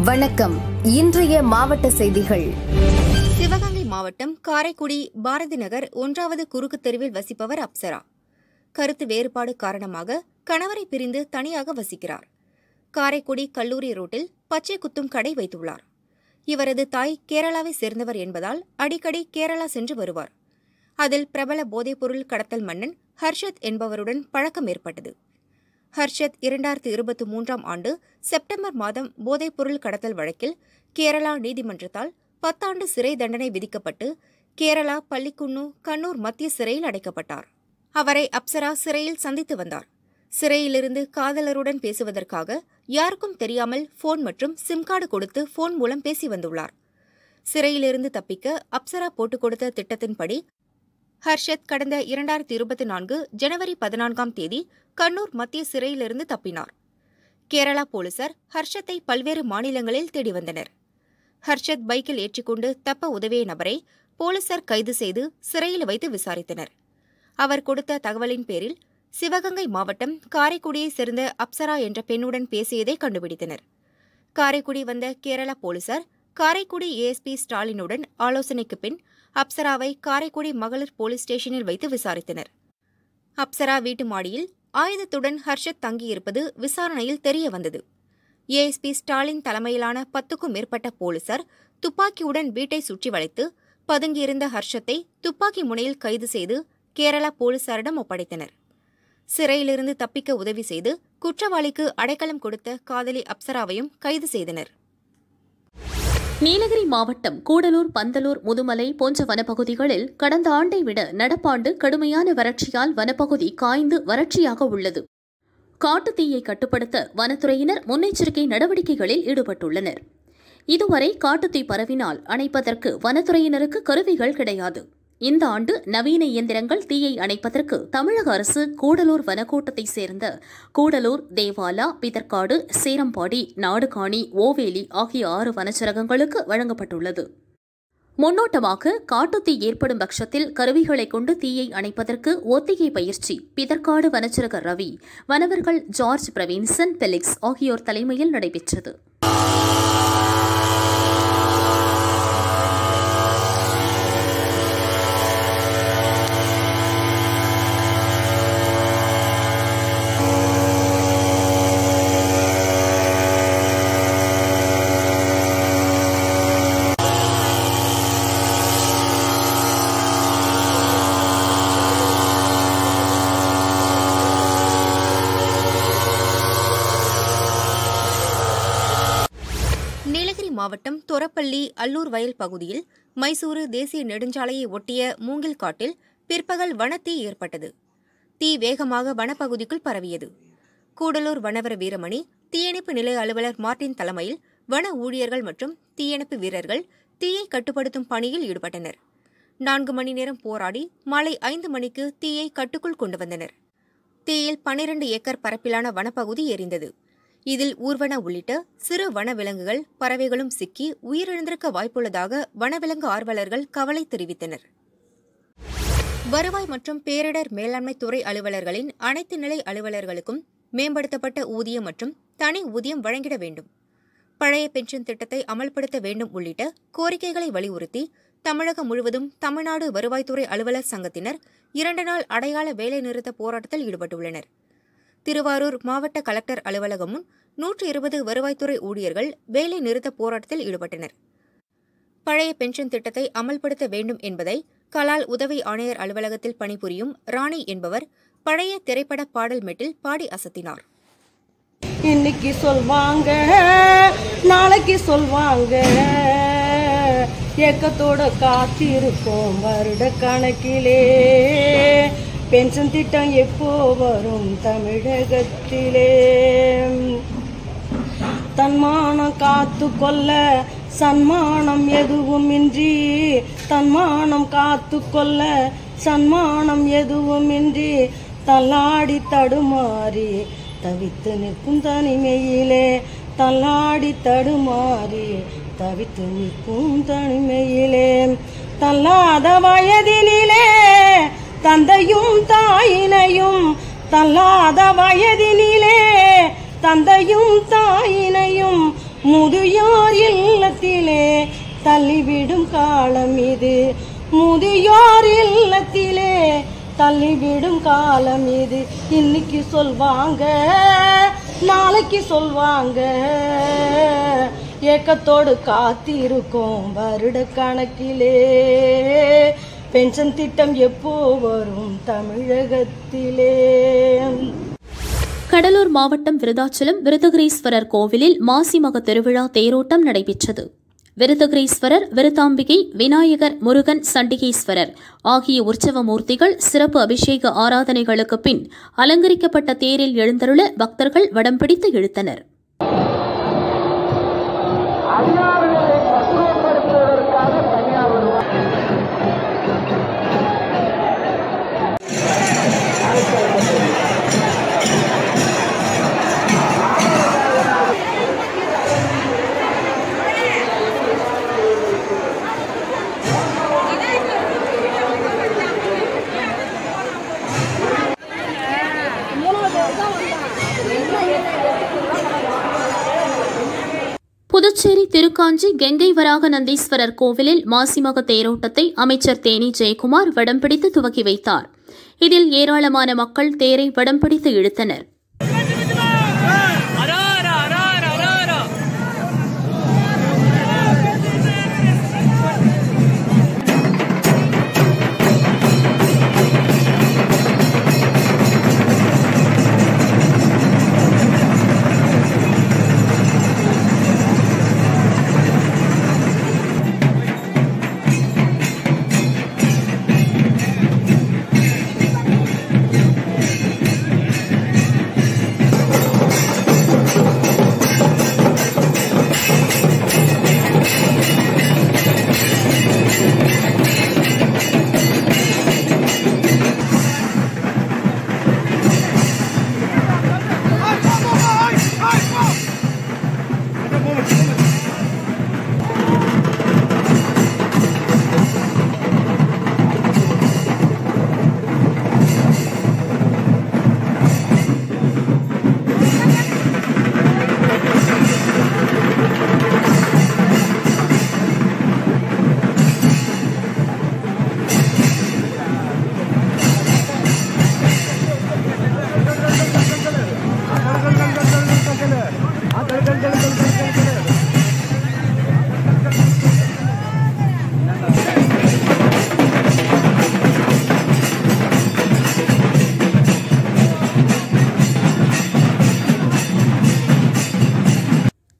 வணக்கம். இன்றைய மாவட்ட செய்திகள். சிவகங்கை மாவட்டம் காரைக்குடி பாரதி நகர் 1வது குறுக்கு தெருவில் வசிப்பவர் அப்சரா. கருத்து வேறுபாடு காரணமாக கணவரை பிரிந்து தனியாக வசிக்கிறார். காரைக்குடி கல்லூரி ரோட்டில் பச்சை குத்தும் கடை வைத்துள்ளார். இவரது தாய் கேரளாவை சேர்ந்தவர் என்பதால் அடிக்கடி கேரளா சென்று வருவார். அதில் பிரபல போதைப்பொருள் கடத்தல் மன்னன் ஹர்ஷத் என்பவருடன் பழக்கம் ஏற்பட்டது. ஹர்ஷத் 2023ஆம் ஆண்டு செப்டம்பர் மாதம் போதைப்பொருள் கடத்தல் வழக்கில் கேரளா நீதிமன்றத்தால் 10 ஆண்டு சிறை தண்டனை விதிக்கப்பட்டு கேரளா பள்ளிக்குன்னு கண்ணூர் மத்திய சிறையில் அடைக்கப்பட்டார். அவரை அப்சரா சிறையில் சந்தித்து வந்தார். சிறையிலிருந்து காதலருடன் பேசுவதற்காக யாருக்கும் தெரியாமல் போன் மற்றும் சிம் கார்டு கொடுத்து போன் மூலம் பேசி வந்துள்ளார். சிறையிலிருந்து தப்பிக்க அப்சரா போட்டுக் கொடுத்த திட்டத்தின்படி ஹர்ஷத் கடந்த 2024 ஜனவரி 14ஆம் தேதி கண்ணூர் மத்திய சிறையிலிருந்து தப்பினார். கேரளா போலீசார் ஹர்ஷத்தை பல்வேறு மாநிலங்களில் தேடி வந்தனர். ஹர்ஷத் பைக்கில் ஏற்றிக்கொண்டு தப்ப உதவிய நபரை போலீசார் கைது செய்து சிறையில் வைத்து விசாரித்தனர். அவர் கொடுத்த தகவலின் பேரில் சிவகங்கை மாவட்டம் காரைக்குடியைச் சேர்ந்த அப்சரா என்ற பெண்ணுடன் பேசியதை கண்டுபிடித்தனர். காரைக்குடி வந்த கேரளா போலீசார் காரைக்குடி ஏஎஸ்பி ஸ்டாலினுடன் ஆலோசனைக்கு பின் அப்சராவை காரைக்குடி மகளிர் போலீஸ் ஸ்டேஷனில் வைத்து விசாரித்தனர். அப்சரா வீட்டு மாடியில் ஆயுதத்துடன் ஹர்ஷத் தங்கியிருப்பது விசாரணையில் தெரிய வந்தது. ஏஎஸ்பி ஸ்டாலின் தலைமையிலான 10க்கும் மேற்பட்ட போலீசார் துப்பாக்கியுடன் வீட்டை சுற்றி வளைத்து பதுங்கியிருந்த ஹர்ஷத்தை துப்பாக்கி முனையில் கைது செய்து கேரளா போலீசாரிடம் ஒப்படைத்தனர். சிறையிலிருந்து தப்பிக்க உதவி செய்து குற்றவாளிக்கு அடைக்கலம் கொடுத்த காதலி அப்சராவையும் கைது செய்தனர். நீலகிரி மாவட்டம் கூடலூர், பந்தலூர், முதுமலை போன்ற வனப்பகுதிகளில் கடந்த ஆண்டை விட நடப்பாண்டு கடுமையான வறட்சியால் வனப்பகுதி காய்ந்து வறட்சியாக உள்ளது. காட்டுத்தீயை கட்டுப்படுத்த வனத்துறையினர் முன்னெச்சரிக்கை நடவடிக்கைகளில் ஈடுபட்டுள்ளனர். இதுவரை காட்டுத்தீ பரவினால் அணைப்பதற்கு வனத்துறையினருக்கு கருவிகள் கிடையாது. இந்த ஆண்டு நவீன இயந்திரங்கள் தீயை அணைப்பதற்கு தமிழக அரசு கூடலூர் வனக்கோட்டத்தைச் சேர்ந்த கூடலூர், தேவாலா, பிதற்காடு, சேரம்பாடி, நாடுகாணி, ஓவேலி ஆகிய 6 வனச்சரகங்களுக்கு வழங்கப்பட்டுள்ளது. முன்னோட்டமாக காட்டுத்தீ ஏற்படும் பட்சத்தில் கருவிகளை கொண்டு தீயை அணைப்பதற்கு ஒத்திகை பயிற்சி பிதற்காடு வனச்சரக ரவி, வனவர்கள் ஜார்ஜ், பிரவீன்சன், பெலிக்ஸ் ஆகியோர் தலைமையில் நடைபெற்றது. நீலகிரி மாவட்டம் தொரப்பள்ளி அல்லூர் வயல் பகுதியில் மைசூரு தேசிய நெடுஞ்சாலையை ஒட்டிய மூங்கில் காட்டில் பிற்பகல் வனத்தீ ஏற்பட்டது. தீ வேகமாக வனப்பகுதிக்குள் பரவியது. கூடலூர் வனவர வீரமணி, தீயணைப்பு நிலைய அலுவலர் மார்டின் தலைமையில் வன ஊழியர்கள் மற்றும் தீயணைப்பு வீரர்கள் தீயை கட்டுப்படுத்தும் பணியில் ஈடுபட்டனர். 4 மணி நேரம் போராடி மாலை 5 மணிக்கு தீயை கட்டுக்குள் கொண்டு வந்தனர். தீயில் 12 ஏக்கர் பரப்பிலான வனப்பகுதி எரிந்தது. இதில் ஊர்வன உள்ளிட்ட சிறு வனவிலங்குகள், பறவைகளும் சிக்கி உயிரிழந்திருக்க வாய்ப்புள்ளதாக வனவிலங்கு ஆர்வலர்கள் கவலை தெரிவித்தனர். வருவாய் மற்றும் பேரிடர் மேலாண்மை துறை அலுவலர்களின் அனைத்து நிலை அலுவலர்களுக்கும் மேம்படுத்தப்பட்ட ஊதியம் மற்றும் தனி ஊதியம் வழங்கிட வேண்டும், பழைய பென்ஷன் திட்டத்தை அமல்படுத்த வேண்டும் உள்ளிட்ட கோரிக்கைகளை வலியுறுத்தி தமிழகம் முழுவதும் தமிழ்நாடு வருவாய்த்துறை அலுவலர் சங்கத்தினர் 2 நாள் அடையாள வேலைநிறுத்த போராட்டத்தில் ஈடுபட்டுள்ளனர். திருவாரூர் மாவட்ட கலெக்டர் அலுவலகம் முன் 120 வருவாய்த்துறை ஊழியர்கள் வேலை நிறுத்த போராட்டத்தில் ஈடுபட்டனர். பழைய பென்ஷன் திட்டத்தை அமல்படுத்த வேண்டும் என்பதை கலால் உதவி ஆணையர் அலுவலகத்தில் பணிபுரியும் ராணி என்பவர் பழைய திரைப்பட பாடல் மெட்டில் பாடி அசத்தினார். இன்னைக்கு சொல்வாங்க, நாளைக்கு சொல்வாங்க, ஏக்கத்தோட காத்திருப்போம் வருட கணக்கிலே, பென்ஷன் திட்டம் எப்போ வரும் தமிழகத்திலே, தன்மானம் காத்து கொள்ள சன்மானம் எதுவுமின்றி, தன்மானம் காத்து கொள்ள சன்மானம் எதுவுமின்றி, தள்ளாடி தடுமாறி தவித்து நிற்கும் தனிமையிலே, தள்ளாடி தடுமாறி தவித்து நிற்கும் தனிமையிலே, தள்ளாத வயதினிலே தந்தையும் தாயினையும், தள்ளாத வயதினிலே தந்தையும் தாயினையும் முதியோர் இல்லத்திலே தள்ளிவிடும் காலம் இது. முதியோர் இல்லத்திலே தள்ளிவிடும் காலம் இது. இன்னைக்கு சொல்வாங்க, நாளைக்கு சொல்வாங்க. ஏக்கத்தோடு காத்திருக்கும் வருட கணக்கிலே. பென்ஷன் திட்டம் எப்போ வரும் தமிழகத்திலே? கடலூர் மாவட்டம் விருதாச்சலம் விருதகிரீஸ்வரர் கோவிலில் மாசிமக திருவிழா தேரோட்டம் நடைபெற்றது. விருதகிரீஸ்வரர், விருத்தாம்பிகை, விநாயகர், முருகன், சண்டிகேஸ்வரர் ஆகிய உற்சவ மூர்த்திகள் சிறப்பு அபிஷேக ஆராதனைகளுக்கு பின் அலங்கரிக்கப்பட்ட தேரில் எழுந்தருள பக்தர்கள் வடம் பிடித்து இழுத்தனர். புதுச்சேரி திருக்காஞ்சி கெங்கை வராக நந்தீஸ்வரர் கோவிலில் மாசிமக தேரோட்டத்தை அமைச்சர் தேனி ஜெயக்குமார் வடம் பிடித்து துவக்கி வைத்தார். இதில் ஏராளமான மக்கள் தேரை வடம் பிடித்து இழுத்தனர்.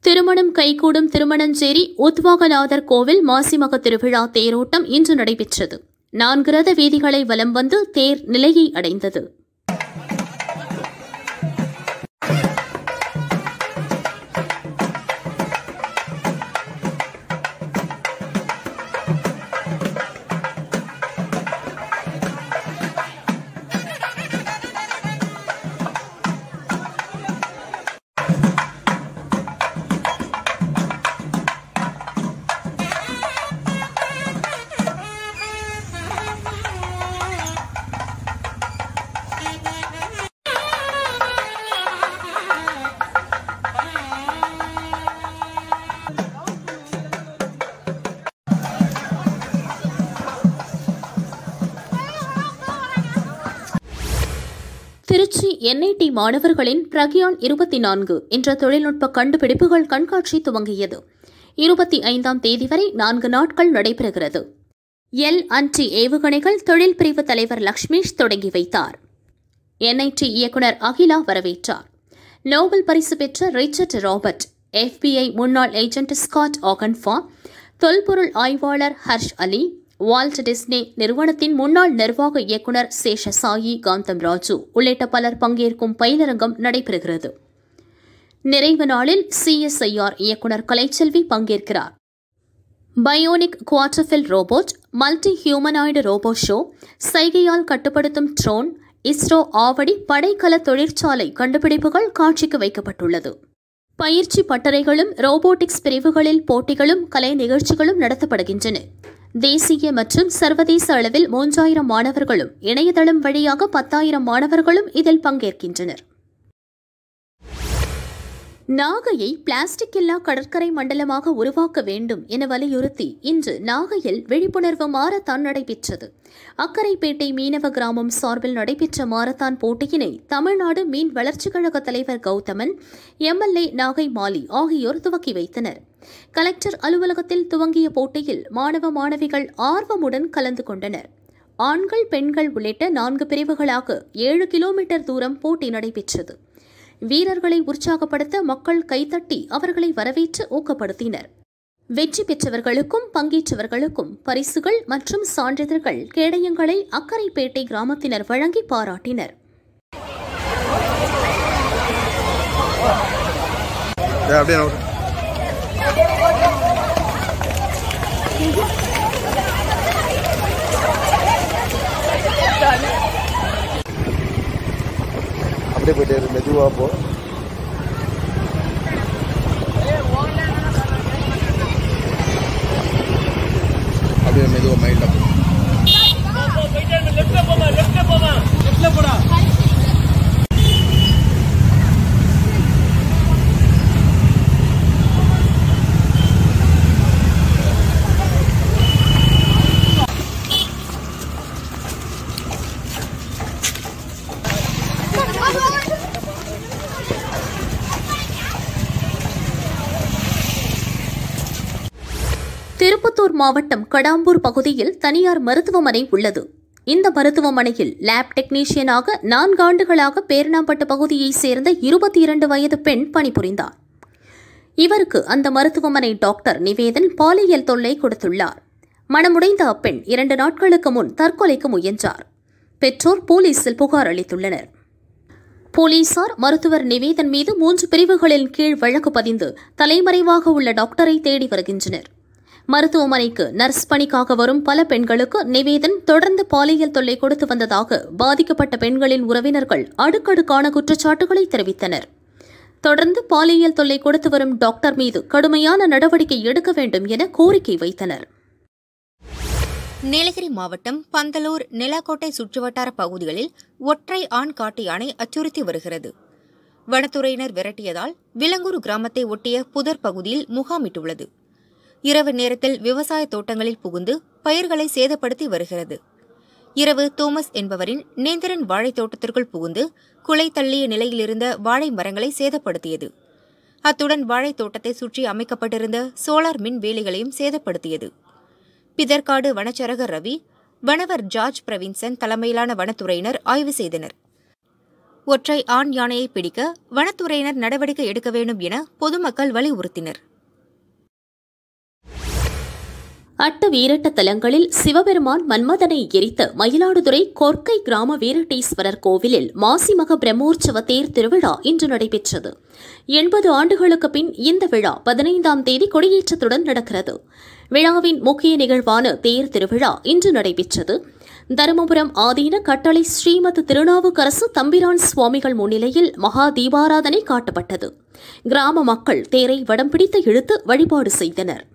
திருமணம் கைகூடும் திருமணஞ்சேரி உத்வாகநாதர் கோவில் மாசிமக திருவிழா தேரோட்டம் இன்று நடைபெற்றது. 4 ரத வீதிகளை வலம் வந்து தேர் நிலையை அடைந்தது. திருச்சி NIT மாணவர்களின் பிரக்யான் 24 என்ற தொழில்நுட்ப கண்டுபிடிப்புகள் கண்காட்சி துவங்கியது. 25ஆம் தேதி வரை 4 நாட்கள் நடைபெறுகிறது. L&T ஏவுகணைகள் தொழில் பிரிவு தலைவர் லக்ஷ்மீஷ் தொடங்கி வைத்தார். NIT இயக்குநர் அகிலா வரவேற்றார். நோபல் பரிசு பெற்ற ரிச்சர்ட் ராபர்ட், FBI முன்னாள் ஏஜென்ட் ஸ்காட் ஆகன்ஃபா, தொல்பொருள் ஆய்வாளர் ஹர்ஷ் அலி, வால்ட் டிஸ்னி நிறுவனத்தின் முன்னாள் நிர்வாக இயக்குநர் சேஷசாயி காந்தம் ராஜு உள்ளிட்ட பலர் பங்கேற்கும் பயிலரங்கம் நடைபெறுகிறது. நிறைவு நாளில் CSIR இயக்குநர் கலைச்செல்வி பங்கேற்கிறார். பயோனிக் குவார்டர்ஃபில் robot, multi humanoid robo show, சைகையால் கட்டுப்படுத்தும் ட்ரோன், இஸ்ரோ ஆவடி படைக்கல தொழிற்சாலை கண்டுபிடிப்புகள் காட்சிக்கு வைக்கப்பட்டுள்ளது. பயிற்சி பட்டறைகளும் ரோபோட்டிக்ஸ் பிரிவுகளில் போட்டிகளும் கலை நிகழ்ச்சிகளும் நடத்தப்படுகின்றன. தேசிய மற்றும் சர்வதேச அளவில் 3000 மாணவர்களும் இணையதளம் வழியாக 10,000 மாணவர்களும் இதில் பங்கேற்கின்றனர். நாகையை பிளாஸ்டிக் இல்லா கடற்கரை மண்டலமாக உருவாக்க வேண்டும் என வலியுறுத்தி இன்று நாகையில் விழிப்புணர்வு மாரத்தான் நடைபெற்றது. அக்கரைப்பேட்டை மீனவ கிராமம் சார்பில் நடைபெற்ற மாரத்தான் போட்டியினை தமிழ்நாடு மீன் வளர்ச்சிக் கழக தலைவர் கௌதமன், எம்எல்ஏ நாகை மாலி ஆகியோர் துவக்கி வைத்தனர். கலெக்டர் அலுவலகத்தில் துவங்கிய போட்டியில் மாணவ மாணவிகள் ஆர்வமுடன் கலந்து கொண்டனர். ஆண்கள், பெண்கள் உள்ளிட்ட 4 பிரிவுகளாக 7 கிலோமீட்டர் தூரம் போட்டி நடைபெற்றது. வீரர்களை உற்சாகப்படுத்த மக்கள் கைதட்டி அவர்களை வரவேற்று ஊக்கப்படுத்தினர். வெற்றி பெற்றவர்களுக்கும் பங்கேற்றவர்களுக்கும் பரிசுகள் மற்றும் சான்றிதழ்கள், கேடயங்களை அக்கரைப்பேட்டை கிராமத்தினர் வழங்கி பாராட்டினர். அப்படியே போயிட்டே மெதுவா போ. அப்படியே மெதுவா மைல்டா போ. லெஃப்ட்ல போடா. திருப்பத்தூர் மாவட்டம் கடாம்பூர் பகுதியில் தனியார் மருத்துவமனை உள்ளது. இந்த மருத்துவமனையில் லேப் டெக்னீஷியனாக 4 ஆண்டுகளாக பேரணாம்பட்டு பகுதியைச் சேர்ந்த 22 வயது பெண் பணிபுரிந்தார். இவருக்கு அந்த மருத்துவமனை டாக்டர் நிவேதன் பாலியல் தொல்லை கொடுத்துள்ளார். மனமுடைந்த அப்பெண் 2 நாட்களுக்கு முன் தற்கொலைக்கு முயன்றார். பெற்றோர் போலீசில் புகார் அளித்துள்ளனர். போலீசார் மருத்துவர் நிவேதன் மீது 3 பிரிவுகளின் கீழ் வழக்கு பதிந்து தலைமறைவாக உள்ள டாக்டரை தேடி வருகின்றனர். மருத்துவமனைக்கு நர்ஸ் பணிக்காக வரும் பல பெண்களுக்கு நிவேதன் தொடர்ந்து பாலியல் தொல்லை கொடுத்து வந்ததாக பாதிக்கப்பட்ட பெண்களின் உறவினர்கள் அடுக்கடுக்கான குற்றச்சாட்டுகளை தெரிவித்தனர். தொடர்ந்து பாலியல் தொல்லை கொடுத்து வரும் டாக்டர் மீது கடுமையான நடவடிக்கை எடுக்க வேண்டும் என கோரிக்கை வைத்தனர். நீலகிரி மாவட்டம் பந்தலூர், நிலக்கோட்டை சுற்றுவட்டார பகுதிகளில் ஒற்றை ஆண் காட்டு யானை அச்சுறுத்தி வருகிறது. வனத்துறையினர் விரட்டியதால் விலங்கூர் கிராமத்தை ஒட்டிய புதர் பகுதியில் முகாமிட்டுள்ளது. இரவு நேரத்தில் விவசாய தோட்டங்களில் புகுந்து பயிர்களை சேதப்படுத்தி வருகிறது. இரவு தோமஸ் என்பவரின் நேந்திரன் வாழைத் தோட்டத்திற்குள் புகுந்து குலை தள்ளிய நிலையில் இருந்த வாழை மரங்களை சேதப்படுத்தியது. அத்துடன் வாழைத் தோட்டத்தை சுற்றி அமைக்கப்பட்டிருந்த சோலார் மின் வேலிகளையும் சேதப்படுத்தியது. பிதற்காடு வனச்சரகர் ரவி, வனவர் ஜார்ஜ் பிரவீன்சன் தலைமையிலான வனத்துறையினர் ஆய்வு செய்தனர். ஒற்றை ஆண் யானையை பிடிக்க வனத்துறையினர் நடவடிக்கை எடுக்க வேண்டும் என பொதுமக்கள் வலியுறுத்தினர். அட்ட வீரட்ட தலங்களில் சிவபெருமான் மன்மதனை எரித்த மயிலாடுதுறை கொர்க்கை கிராம வீரட்டீஸ்வரர் கோவிலில் மாசிமக பிரம்மோற்சவ தேர் திருவிழா இன்று நடைபெற்றது. 80 ஆண்டுகளுக்கு பின் இந்த விழா 15ஆம் தேதி கொடியேற்றத்துடன் நடக்கிறது. விழாவின் முக்கிய நிகழ்வான தேர் திருவிழா இன்று நடைபெற்றது. தருமபுரம் ஆதீன கட்டளை ஸ்ரீமத் திருநாவுக்கரசு தம்பிரான் சுவாமிகள் முன்னிலையில் மகா தீபாராதனை காட்டப்பட்டது. கிராம மக்கள் தேரை வடம் பிடித்து இழுத்து வழிபாடு செய்தனர்.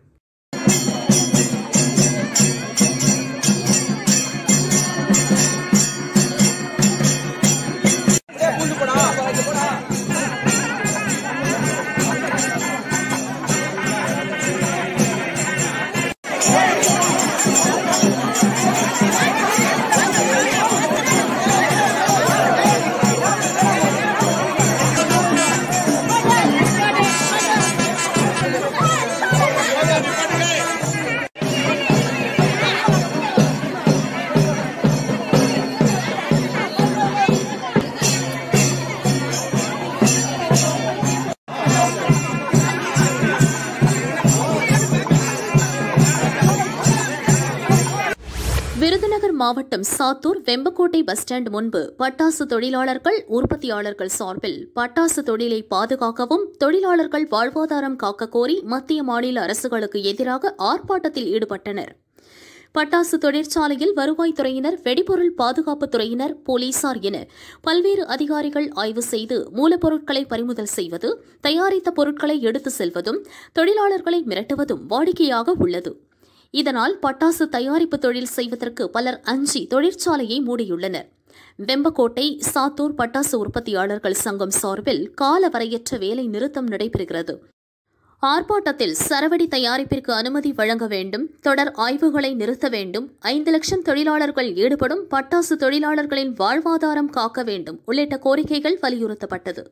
விருதுநகர் மாவட்டம் சாத்தூர் வெம்பக்கோட்டை பஸ் ஸ்டாண்ட் முன்பு பட்டாசு தொழிலாளர்கள் உற்பத்தியாளர்கள் சார்பில் பட்டாசு தொழிலை பாதுகாக்கவும் தொழிலாளர்கள் வாழ்வாதாரம் காக்க கோரி மத்திய மாநில அரசுகளுக்கு எதிராக ஆர்ப்பாட்டத்தில் ஈடுபட்டனர். பட்டாசு தொழிற்சாலையில் வருவாய்த்துறையினர், வெடிபொருள் பாதுகாப்புத் துறையினர், போலீசார் என பல்வேறு அதிகாரிகள் ஆய்வு செய்து மூலப்பொருட்களை பறிமுதல் செய்வது, தயாரித்த பொருட்களை எடுத்து செல்வதும், தொழிலாளர்களை மிரட்டுவதும் வாடிக்கையாக உள்ளது. இதனால் பட்டாசு தயாரிப்பு தொழில் செய்வதற்கு பலர் அஞ்சி தொழிற்சாலையை மூடியுள்ளனர். வெம்பக்கோட்டை சாத்தூர் பட்டாசு உற்பத்தியாளர்கள் சங்கம் சார்பில் காலவரையற்ற வேலை நிறுத்தம் நடைபெறுகிறது. ஆர்ப்பாட்டத்தில் சரவெடி தயாரிப்பிற்கு அனுமதி வழங்க வேண்டும், தொடர் ஆய்வுகளை நிறுத்த வேண்டும், 5 லட்சம் தொழிலாளர்கள் ஈடுபடும் பட்டாசு தொழிலாளர்களின் வாழ்வாதாரம் காக்க வேண்டும் உள்ளிட்ட கோரிக்கைகள் வலியுறுத்தப்பட்டது.